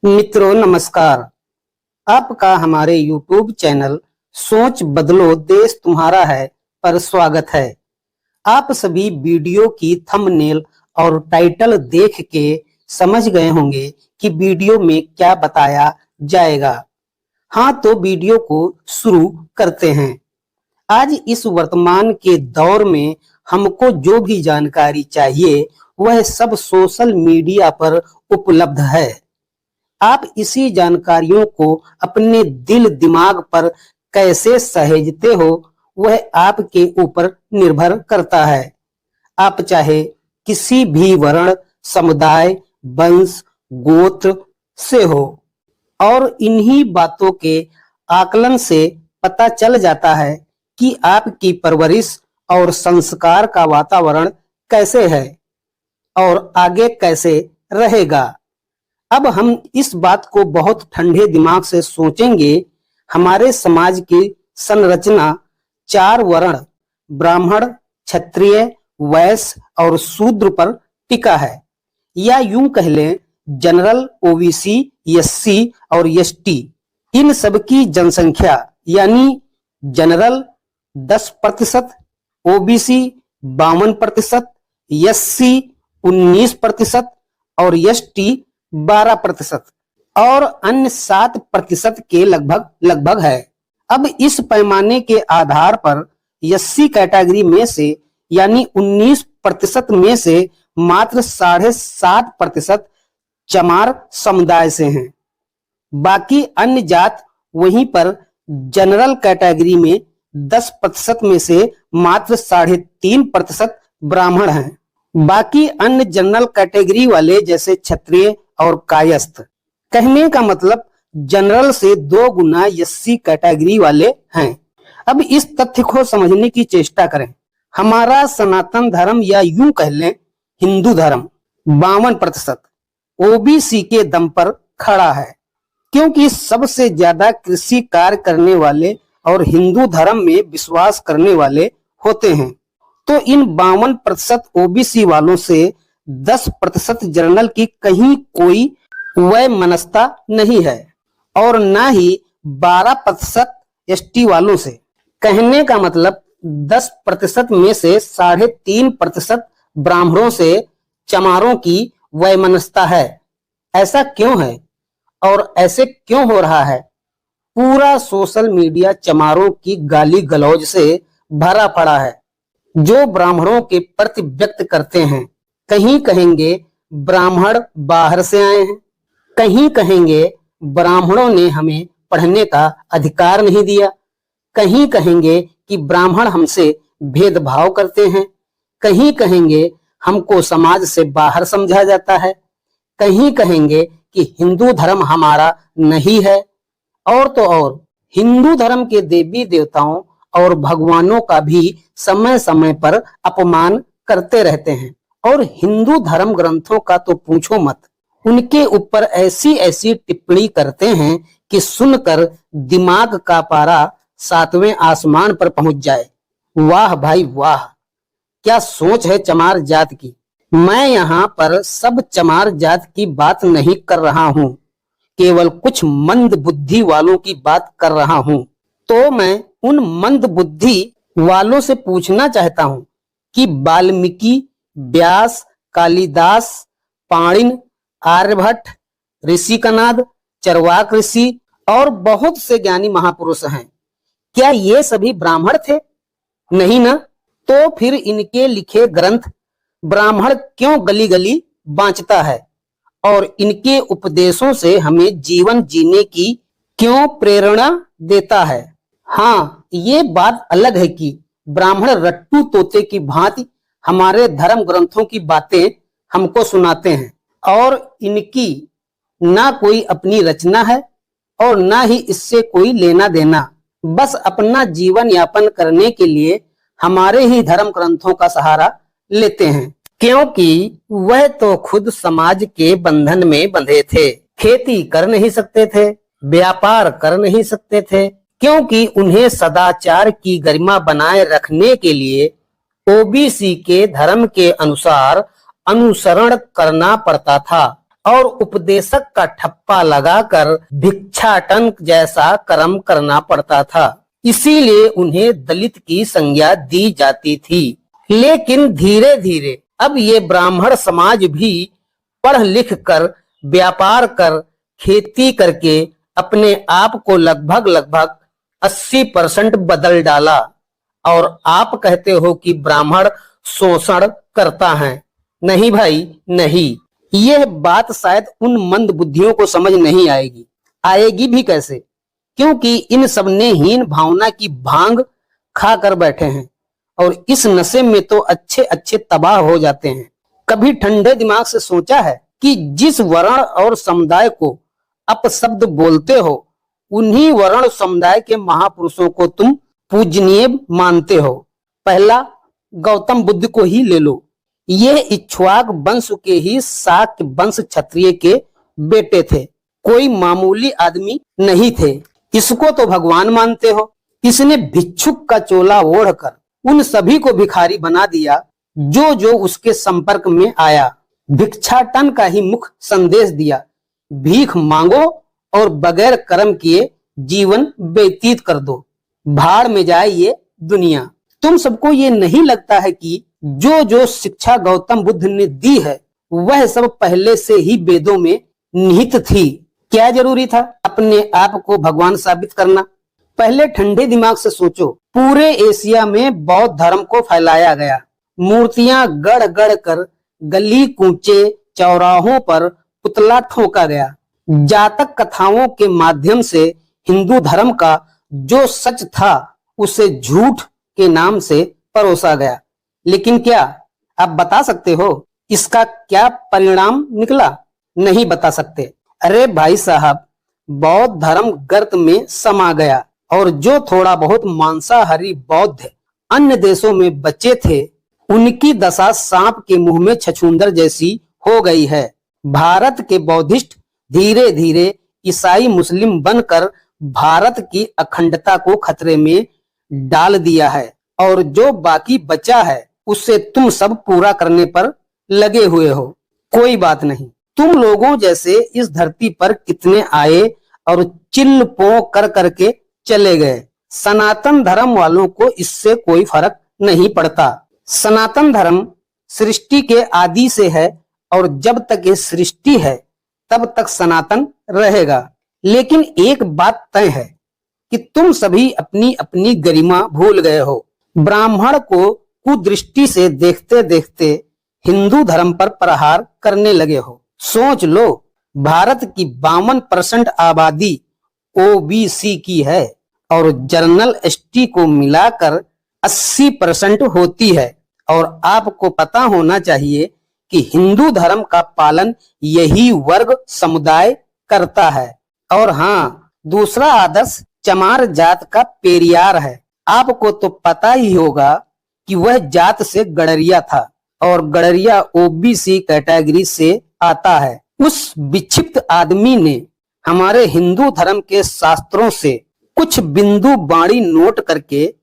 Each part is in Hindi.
मित्रों नमस्कार। आपका हमारे YouTube चैनल सोच बदलो देश तुम्हारा है पर स्वागत है। आप सभी वीडियो की थंबनेल और टाइटल देख के समझ गए होंगे कि वीडियो में क्या बताया जाएगा। हाँ, तो वीडियो को शुरू करते हैं। आज इस वर्तमान के दौर में हमको जो भी जानकारी चाहिए वह सब सोशल मीडिया पर उपलब्ध है। आप इसी जानकारियों को अपने दिल दिमाग पर कैसे सहेजते हो वह आपके ऊपर निर्भर करता है। आप चाहे किसी भी वर्ण, समुदाय, वंश, गोत्र से हो, और इन्हीं बातों के आकलन से पता चल जाता है कि आपकी परवरिश और संस्कार का वातावरण कैसे है और आगे कैसे रहेगा। अब हम इस बात को बहुत ठंडे दिमाग से सोचेंगे। हमारे समाज की संरचना 4 वर्ण ब्राह्मण, क्षत्रिय, वैश्य और शूद्र पर टिका है, या यूं कह लें जनरल, ओबीसी, एससी और एसटी। इन सबकी जनसंख्या यानी जनरल 10%, ओबीसी 52%, एससी 19% और एसटी 12% और अन्य 7% के लगभग है। अब इस पैमाने के आधार पर एससी कैटेगरी में से यानी 19% में से मात्र 7.5% चमार समुदाय से हैं। बाकी अन्य जात वहीं पर जनरल कैटेगरी में 10% में से मात्र 3.5% ब्राह्मण हैं। बाकी अन्य जनरल कैटेगरी वाले जैसे क्षत्रिय और कायस्थ। कहने का मतलब जनरल से 2 गुना एससी कैटेगरी वाले हैं। अब इस तथ्य को समझने की चेष्टा करें। हमारा सनातन धर्म या यूं कह लें हिंदू धर्म 52% ओबीसी के दम पर खड़ा है, क्योंकि सबसे ज्यादा कृषि कार्य करने वाले और हिंदू धर्म में विश्वास करने वाले होते हैं। तो इन 52% ओबीसी वालों से 10% जनरल की कहीं कोई वैमनस्यता नहीं है और ना ही 12% एसटी वालों से। कहने का मतलब 10% में से 3.5% ब्राह्मणों से चमारों की वैमनस्यता है। ऐसा क्यों है और ऐसे क्यों हो रहा है? पूरा सोशल मीडिया चमारों की गाली गलौज से भरा पड़ा है, जो ब्राह्मणों के प्रति व्यक्त करते हैं। कहीं कहेंगे ब्राह्मण बाहर से आए हैं, कहीं कहेंगे ब्राह्मणों ने हमें पढ़ने का अधिकार नहीं दिया, कहीं कहेंगे कि ब्राह्मण हमसे भेदभाव करते हैं, कहीं कहेंगे हमको समाज से बाहर समझा जाता है, कहीं कहेंगे कि हिंदू धर्म हमारा नहीं है। और तो और हिंदू धर्म के देवी देवताओं और भगवानों का भी समय समय पर अपमान करते रहते हैं। और हिंदू धर्म ग्रंथों का तो पूछो मत। उनके ऊपर ऐसी ऐसी टिप्पणी करते हैं कि सुनकर दिमाग का पारा 7वें आसमान पर पहुंच जाए। वाह भाई वाह, क्या सोच है चमार जात की। मैं यहाँ पर सब चमार जात की बात नहीं कर रहा हूँ, केवल कुछ मंद बुद्धि वालों की बात कर रहा हूँ। तो मैं उन मंद बुद्धि वालों से पूछना चाहता हूँ कि वाल्मीकि, व्यास, कालिदास, पाणिनि, आर्यभट्ट, ऋषि कनाद, चरवाक ऋषि और बहुत से ज्ञानी महापुरुष हैं, क्या ये सभी ब्राह्मण थे? नहीं ना। तो फिर इनके लिखे ग्रंथ ब्राह्मण क्यों गली गली बांचता है और इनके उपदेशों से हमें जीवन जीने की क्यों प्रेरणा देता है? हाँ, ये बात अलग है कि ब्राह्मण रट्टू तोते की भांति हमारे धर्म ग्रंथों की बातें हमको सुनाते हैं और इनकी ना कोई अपनी रचना है और ना ही इससे कोई लेना देना। बस अपना जीवन यापन करने के लिए हमारे ही धर्म ग्रंथों का सहारा लेते हैं, क्योंकि वह तो खुद समाज के बंधन में बंधे थे। खेती कर नहीं सकते थे, व्यापार कर नहीं सकते थे, क्योंकि उन्हें सदाचार की गरिमा बनाए रखने के लिए ओबीसी के धर्म के अनुसार अनुसरण करना पड़ता था। और उपदेशक का ठप्पा लगाकर भिक्षाटन जैसा कर्म करना पड़ता था। इसीलिए उन्हें दलित की संज्ञा दी जाती थी। लेकिन धीरे धीरे अब ये ब्राह्मण समाज भी पढ़ लिख कर, व्यापार कर, खेती करके अपने आप को लगभग 80% बदल डाला। और आप कहते हो कि ब्राह्मण शोषण करता है। नहीं भाई नहीं, यह बात शायद उन मंद बुद्धियों को समझ नहीं आएगी। आएगी भी कैसे, क्योंकि इन सब ने हीन भावना की भांग खा कर बैठे हैं और इस नशे में तो अच्छे अच्छे तबाह हो जाते हैं। कभी ठंडे दिमाग से सोचा है कि जिस वर्ण और समुदाय को अपशब्द बोलते हो, उन्हीं वर्ण समुदाय के महापुरुषों को तुम पूजनीय मानते हो। पहला गौतम बुद्ध को ही ले लो। ये इक्ष्वाक वंश के ही शाक्य वंश क्षत्रिय के बेटे थे, कोई मामूली आदमी नहीं थे। इसको तो भगवान मानते हो। इसने भिक्षुक का चोला ओढ़कर उन सभी को भिखारी बना दिया जो जो उसके संपर्क में आया। भिक्षाटन का ही मुख्य संदेश दिया, भीख मांगो और बगैर कर्म किए जीवन व्यतीत कर दो, भाड़ में जाए ये दुनिया। तुम सबको ये नहीं लगता है कि जो जो शिक्षा गौतम बुद्ध ने दी है वह सब पहले से ही वेदों में निहित थी? क्या जरूरी था अपने आप को भगवान साबित करना? पहले ठंडे दिमाग से सोचो। पूरे एशिया में बौद्ध धर्म को फैलाया गया, मूर्तियां गढ़ गढ़ कर गली कूचे चौराहों पर पुतला ठोका गया, जातक कथाओं के माध्यम से हिंदू धर्म का जो सच था उसे झूठ के नाम से परोसा गया। लेकिन क्या आप बता सकते हो इसका क्या परिणाम निकला? नहीं बता सकते। अरे भाई साहब, बौद्ध धर्म गर्त में समा गया और जो थोड़ा बहुत मांसाहारी बौद्ध अन्य देशों में बचे थे, उनकी दशा सांप के मुंह में छछूंदर जैसी हो गई है। भारत के बौद्धिस्ट धीरे धीरे ईसाई मुस्लिम बनकर भारत की अखंडता को खतरे में डाल दिया है और जो बाकी बचा है उसे तुम सब पूरा करने पर लगे हुए हो। कोई बात नहीं, तुम लोगों जैसे इस धरती पर कितने आए और चिल्ल पो कर करके चले गए। सनातन धर्म वालों को इससे कोई फर्क नहीं पड़ता। सनातन धर्म सृष्टि के आदि से है और जब तक ये सृष्टि है तब तक सनातन रहेगा। लेकिन एक बात तय है कि तुम सभी अपनी अपनी गरिमा भूल गए हो। ब्राह्मण को कुदृष्टि से देखते देखते हिंदू धर्म पर प्रहार करने लगे हो। सोच लो, भारत की 52% आबादी ओबीसी की है और जनरल एसटी को मिलाकर 80% होती है। और आपको पता होना चाहिए कि हिंदू धर्म का पालन यही वर्ग समुदाय करता है। और हाँ, दूसरा आदर्श चमार जात का पेरियार है। आपको तो पता ही होगा कि वह जात से गडरिया था और गडरिया ओबीसी कैटेगरी से आता है। उस विक्षिप्त आदमी ने हमारे हिंदू धर्म के शास्त्रों से कुछ बिंदु बाणी नोट करके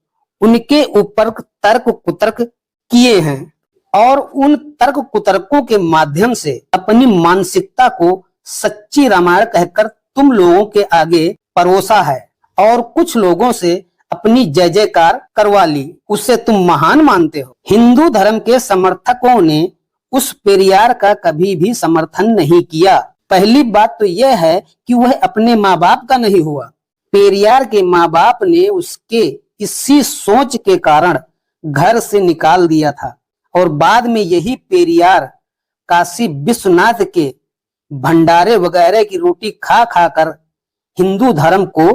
उनके ऊपर तर्क कुतर्क किए हैं और उन तर्क कुतर्कों के माध्यम से अपनी मानसिकता को सच्ची रामायण कहकर तुम लोगों के आगे परोसा है और कुछ लोगों से अपनी जय जयकार करवा ली। उसे तुम महान मानते हो। हिंदू धर्म के समर्थकों ने उस पेरियार का कभी भी समर्थन नहीं किया। पहली बात तो यह है कि वह अपने माँ बाप का नहीं हुआ। पेरियार के माँ बाप ने उसके इसी सोच के कारण घर से निकाल दिया था और बाद में यही पेरियार काशी विश्वनाथ के भंडारे वगैरह की रोटी खा खा कर हिंदू धर्म को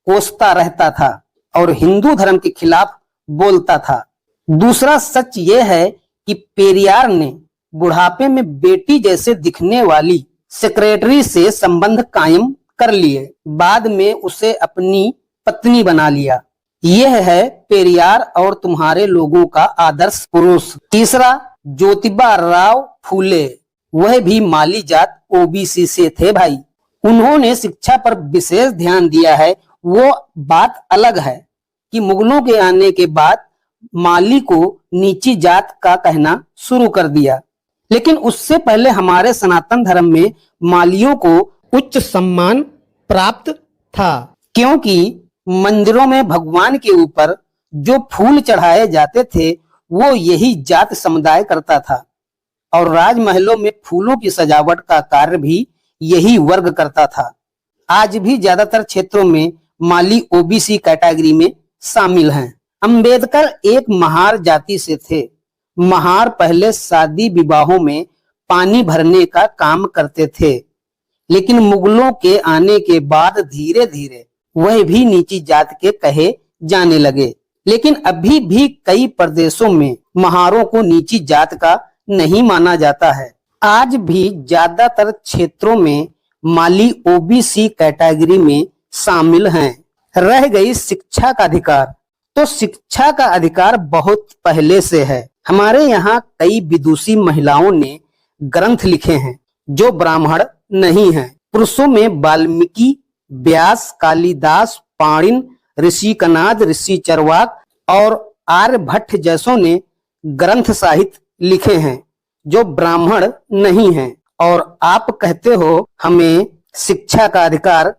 कोसता रहता था और हिंदू धर्म के खिलाफ बोलता था। दूसरा सच यह है कि पेरियार ने बुढ़ापे में बेटी जैसे दिखने वाली सेक्रेटरी से संबंध कायम कर लिए, बाद में उसे अपनी पत्नी बना लिया। यह है पेरियार और तुम्हारे लोगों का आदर्श पुरुष। तीसरा, ज्योतिबा राव फूले, वह भी माली जात ओबीसी से थे भाई। उन्होंने शिक्षा पर विशेष ध्यान दिया है। वो बात अलग है कि मुगलों के आने के बाद माली को नीची जात का कहना शुरू कर दिया, लेकिन उससे पहले हमारे सनातन धर्म में मालियों को उच्च सम्मान प्राप्त था, क्योंकि मंदिरों में भगवान के ऊपर जो फूल चढ़ाए जाते थे वो यही जात समुदाय करता था, और राजमहलों में फूलों की सजावट का कार्य भी यही वर्ग करता था। आज भी ज्यादातर क्षेत्रों में माली ओबीसी कैटेगरी में शामिल हैं। अंबेडकर एक महार जाति से थे। महार पहले शादी विवाहों में पानी भरने का काम करते थे, लेकिन मुगलों के आने के बाद धीरे धीरे वह भी नीची जात के कहे जाने लगे। लेकिन अभी भी कई प्रदेशों में महारों को नीची जात का नहीं माना जाता है। आज भी ज्यादातर क्षेत्रों में माली ओबीसी कैटेगरी में शामिल हैं। रह गई शिक्षा का अधिकार, तो शिक्षा का अधिकार बहुत पहले से है। हमारे यहाँ कई विदुषी महिलाओं ने ग्रंथ लिखे हैं जो ब्राह्मण नहीं हैं। पुरुषों में वाल्मीकि, व्यास, कालिदास, पाणिन, ऋषि कनाद, ऋषि चरवाक और आर्यभट्ट जैसों ने ग्रंथ साहित्य लिखे हैं जो ब्राह्मण नहीं हैं। और आप कहते हो हमें शिक्षा का अधिकार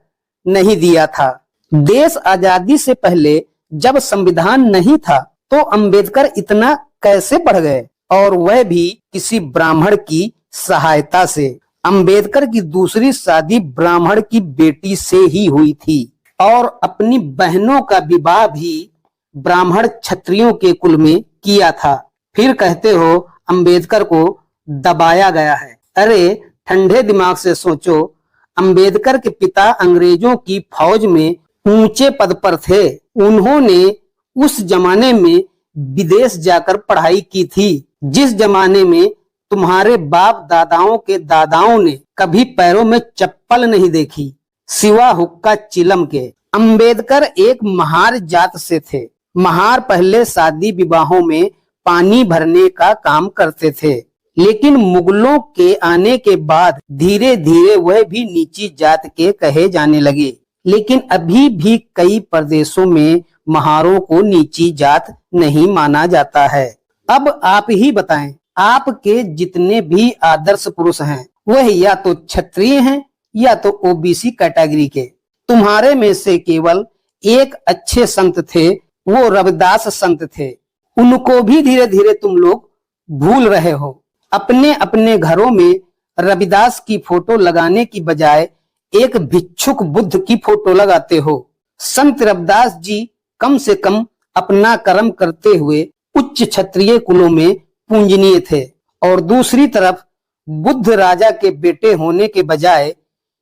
नहीं दिया था। देश आजादी से पहले जब संविधान नहीं था तो अंबेडकर इतना कैसे पढ़ गए, और वह भी किसी ब्राह्मण की सहायता से। अंबेडकर की दूसरी शादी ब्राह्मण की बेटी से ही हुई थी, और अपनी बहनों का विवाह भी ब्राह्मण क्षत्रियों के कुल में किया था। फिर कहते हो अंबेडकर को दबाया गया है। अरे ठंडे दिमाग से सोचो, अंबेडकर के पिता अंग्रेजों की फौज में ऊंचे पद पर थे। उन्होंने उस जमाने में विदेश जाकर पढ़ाई की थी, जिस जमाने में तुम्हारे बाप दादाओं के दादाओं ने कभी पैरों में चप्पल नहीं देखी सिवा हुक्का चिलम के। अंबेडकर एक महार जात से थे। महार पहले शादी विवाहों में पानी भरने का काम करते थे, लेकिन मुगलों के आने के बाद धीरे धीरे वह भी नीची जात के कहे जाने लगे। लेकिन अभी भी कई प्रदेशों में महारों को नीची जात नहीं माना जाता है। अब आप ही बताएं, आपके जितने भी आदर्श पुरुष हैं वह या तो क्षत्रिय हैं या तो ओबीसी कैटेगरी के। तुम्हारे में से केवल एक अच्छे संत थे, वो रविदास संत थे। उनको भी धीरे धीरे तुम लोग भूल रहे हो। अपने अपने घरों में रविदास की फोटो लगाने की बजाय एक भिक्षुक बुद्ध की फोटो लगाते हो। संत रविदास जी कम से कम अपना कर्म करते हुए उच्च क्षत्रिय कुलों में पूजनीय थे, और दूसरी तरफ बुद्ध राजा के बेटे होने के बजाय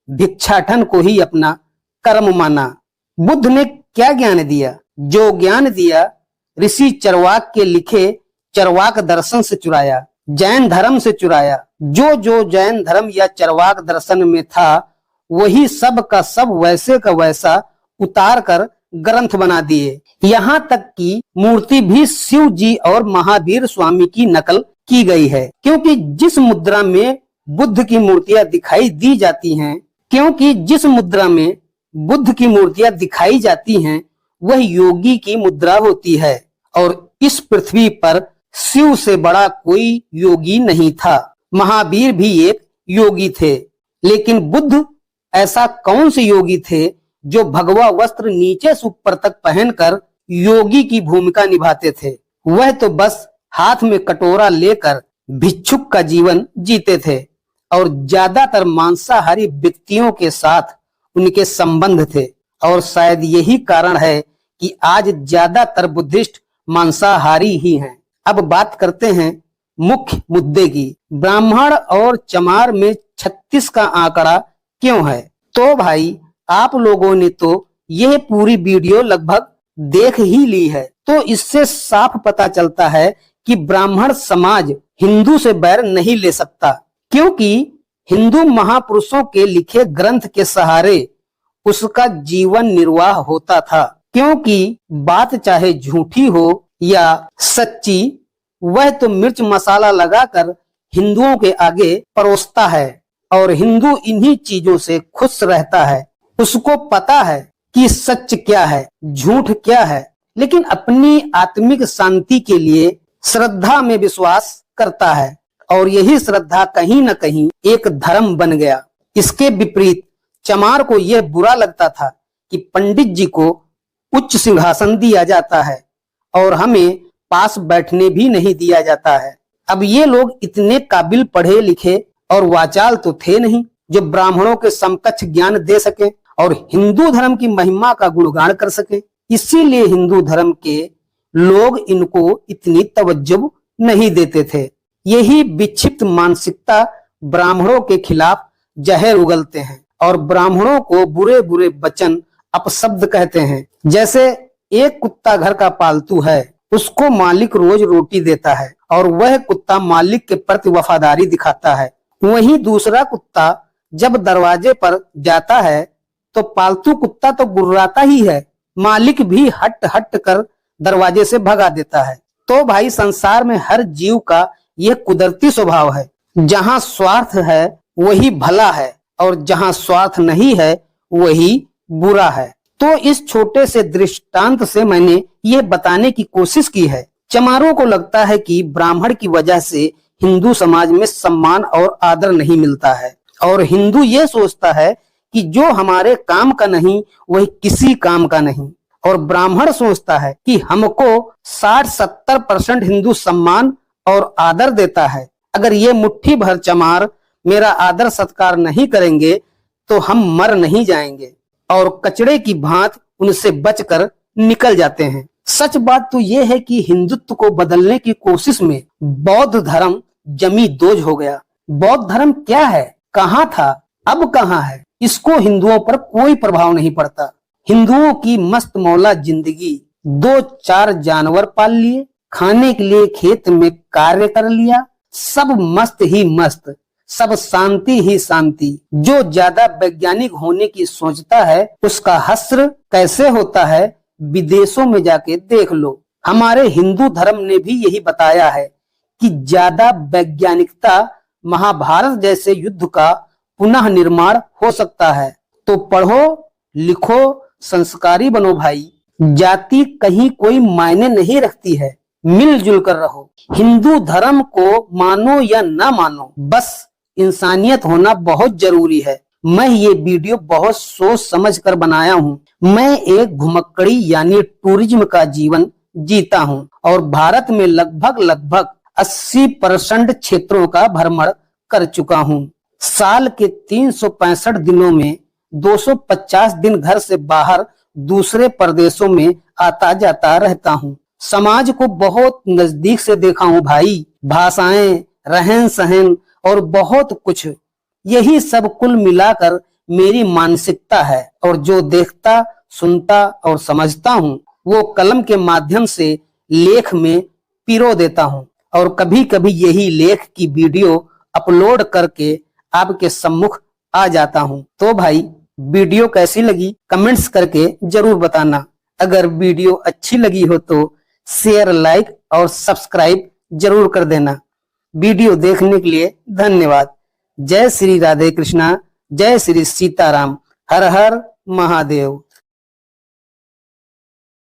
भिक्षाटन को ही अपना कर्म माना। बुद्ध ने क्या ज्ञान दिया? जो ज्ञान दिया ऋषि चरवाक के लिखे चरवाक दर्शन से चुराया, जैन धर्म से चुराया। जो जो जैन धर्म या चरवाक दर्शन में था वही सब का सब वैसे का वैसा उतार कर ग्रंथ बना दिए। यहाँ तक कि मूर्ति भी शिव जी और महावीर स्वामी की नकल की गई है, क्योंकि जिस मुद्रा में बुद्ध की मूर्तियां दिखाई दी जाती हैं, वह योगी की मुद्रा होती है, और इस पृथ्वी पर शिव से बड़ा कोई योगी नहीं था। महावीर भी एक योगी थे, लेकिन बुद्ध ऐसा कौन से योगी थे जो भगवा वस्त्र नीचे से ऊपर तक पहनकर योगी की भूमिका निभाते थे? वह तो बस हाथ में कटोरा लेकर भिक्षुक का जीवन जीते थे, और ज्यादातर मांसाहारी व्यक्तियों के साथ उनके संबंध थे। और शायद यही कारण है कि आज ज्यादातर बुद्धिस्ट मांसाहारी ही हैं। अब बात करते हैं मुख्य मुद्दे की। ब्राह्मण और चमार में 36 का आंकड़ा क्यों है? तो भाई आप लोगों ने तो यह पूरी वीडियो लगभग देख ही ली है, तो इससे साफ पता चलता है कि ब्राह्मण समाज हिंदू से बैर नहीं ले सकता, क्योंकि हिंदू महापुरुषों के लिखे ग्रंथ के सहारे उसका जीवन निर्वाह होता था। क्योंकि बात चाहे झूठी हो या सच्ची, वह तो मिर्च मसाला लगाकर हिंदुओं के आगे परोसता है, और हिंदू इन्हीं चीजों से खुश रहता है। उसको पता है कि सच क्या है, झूठ क्या है, लेकिन अपनी आत्मिक शांति के लिए श्रद्धा में विश्वास करता है। और यही श्रद्धा कहीं न कहीं एक धर्म बन गया। इसके विपरीत चमार को यह बुरा लगता था कि पंडित जी को उच्च सिंहासन दिया जाता है और हमें पास बैठने भी नहीं दिया जाता है। अब ये लोग इतने काबिल पढ़े लिखे और वाचाल तो थे नहीं जो ब्राह्मणों के समकक्ष ज्ञान दे सके और हिंदू धर्म की महिमा का गुणगान कर सके। इसीलिए हिंदू धर्म के लोग इनको इतनी तवज्जो नहीं देते थे। यही विक्षिप्त मानसिकता ब्राह्मणों के खिलाफ जहर उगलते हैं और ब्राह्मणों को बुरे बुरे वचन अपशब्द कहते हैं। जैसे एक कुत्ता घर का पालतू है, उसको मालिक रोज रोटी देता है और वह कुत्ता मालिक के प्रति वफादारी दिखाता है। वहीं दूसरा कुत्ता जब दरवाजे पर जाता है तो पालतू कुत्ता तो गुर्राता ही है, मालिक भी हट हट कर दरवाजे से भगा देता है। तो भाई संसार में हर जीव का यह कुदरती स्वभाव है। जहाँ स्वार्थ है वही भला है और जहाँ स्वार्थ नहीं है वही बुरा है। तो इस छोटे से दृष्टांत से मैंने ये बताने की कोशिश की है। चमारों को लगता है कि ब्राह्मण की वजह से हिंदू समाज में सम्मान और आदर नहीं मिलता है और हिंदू ये सोचता है कि जो हमारे काम का नहीं वही किसी काम का नहीं, और ब्राह्मण सोचता है कि हमको 60-70% हिंदू सम्मान और आदर देता है। अगर ये मुट्ठी भर चमार मेरा आदर सत्कार नहीं करेंगे तो हम मर नहीं जाएंगे और कचड़े की भांति उनसे बचकर निकल जाते हैं। सच बात तो यह है कि हिंदुत्व को बदलने की कोशिश में बौद्ध धर्म जमी दोज हो गया। बौद्ध धर्म क्या है, कहाँ था, अब कहाँ है, इसको हिंदुओं पर कोई प्रभाव नहीं पड़ता। हिंदुओं की मस्त मौला जिंदगी, 2-4 जानवर पाल लिए, खाने के लिए खेत में कार्य कर लिया, सब मस्त ही मस्त, सब शांति ही शांति। जो ज्यादा वैज्ञानिक होने की सोचता है उसका हश्र कैसे होता है विदेशों में जाके देख लो। हमारे हिंदू धर्म ने भी यही बताया है कि ज्यादा वैज्ञानिकता महाभारत जैसे युद्ध का पुनः निर्माण हो सकता है। तो पढ़ो लिखो, संस्कारी बनो भाई। जाति कहीं कोई मायने नहीं रखती है, मिलजुल कर रहो। हिंदू धर्म को मानो या ना मानो, बस इंसानियत होना बहुत जरूरी है। मैं ये वीडियो बहुत सोच समझ कर बनाया हूँ। मैं एक घुमक्कड़ी यानी टूरिज्म का जीवन जीता हूँ और भारत में लगभग 80% क्षेत्रों का भ्रमण कर चुका हूँ। साल के 365 दिनों में 250 दिन घर से बाहर दूसरे प्रदेशों में आता जाता रहता हूँ। समाज को बहुत नजदीक से देखा हूँ भाई, भाषाएं, रहन सहन और बहुत कुछ। यही सब कुल मिलाकर मेरी मानसिकता है और जो देखता, सुनता और समझता हूँ वो कलम के माध्यम से लेख में पिरो देता हूँ और कभी कभी यही लेख की वीडियो अपलोड करके आपके सम्मुख आ जाता हूँ। तो भाई वीडियो कैसी लगी कमेंट्स करके जरूर बताना। अगर वीडियो अच्छी लगी हो तो शेयर, लाइक और सब्सक्राइब जरूर कर देना। वीडियो देखने के लिए धन्यवाद। जय श्री राधे कृष्णा, जय श्री सीताराम, हर हर महादेव।